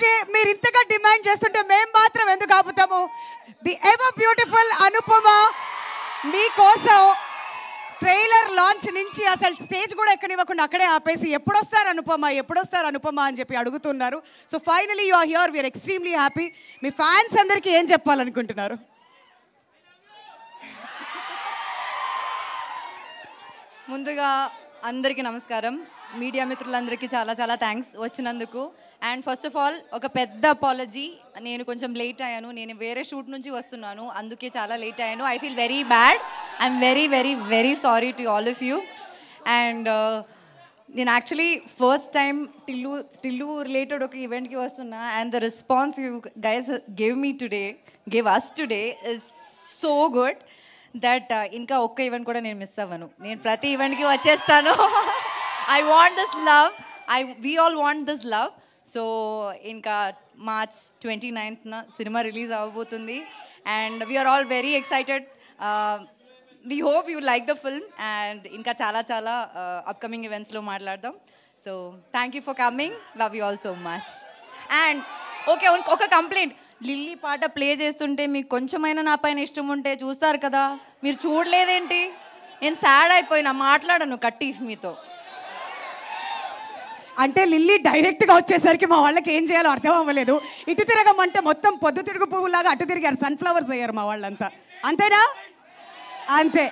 Okay, మీరు ఇంతగా demand చేస్తుంటే మేము మాత్రం ఎందుకు ఆపుతాము? ది ఎవర్ బ్యూటిఫుల్ అనుపమ మీకోసం ట్రైలర్ లాంచ్ నుంచి అసలు స్టేజ్ కూడా ఎక్కనివ్వకుండా అక్కడే ఆపేసి ఎప్పుడొస్తారు అనుపమ అని చెప్పి అడుగుతున్నారు. So finally you are here, we are extremely happy. మీ ఫ్యాన్స్ అందరికీ ఏం చెప్పాలనుకుంటున్నారు? ముందుగా అందరికీ నమస్కారం. మీడియా మిత్రులందరికీ చాలా చాలా థ్యాంక్స్ వచ్చినందుకు. అండ్ ఫస్ట్ ఆఫ్ ఆల్ ఒక పెద్ద అపాలజీ, నేను కొంచెం లేట్ అయ్యాను. నేను వేరే షూట్ నుంచి వస్తున్నాను, అందుకే చాలా లేట్ అయ్యాను. I feel very bad. I'm very very very sorry to all of you. And నేను actually first time Tillu related ఒక ఈవెంట్కి వస్తున్నా. And the response you guys gave us today is so good that ఇంకా ఒక్క event కూడా నేను miss అవ్వను. నేను ప్రతి ఈవెంట్కి వచ్చేస్తాను. I want this love, we all want this love. So ఇంకా మార్చ్ 29th సినిమా రిలీజ్ అవ్వబోతుంది. And we're all very excited. We hope you like the film. And ఇంకా చాలా చాలా అప్కమింగ్ ఈవెంట్స్లో మాట్లాడదాం. So thank you for coming, love you all so much. And okay, ఒక complaint, Lilly పాట ప్లే చేస్తుంటే మీకు కొంచెమైనా నా పైన ఇష్టం ఉంటే చూస్తారు కదా, మీరు చూడలేదేంటి? నేను సాడ్ అయిపోయినా, మాట్లాడను కట్టి మీతో. అంటే లిల్లీ డైరెక్ట్గా వచ్చేసరికి మా వాళ్ళకి ఏం చేయాలో అర్థం అవ్వలేదు. ఇటు తిరగమంటే మొత్తం పొద్దు తిరుగు పువ్వులాగా అటు తిరిగారు, సన్ఫ్లవర్స్ అయ్యారు మా వాళ్ళంతా. అంతేనా? అంతే.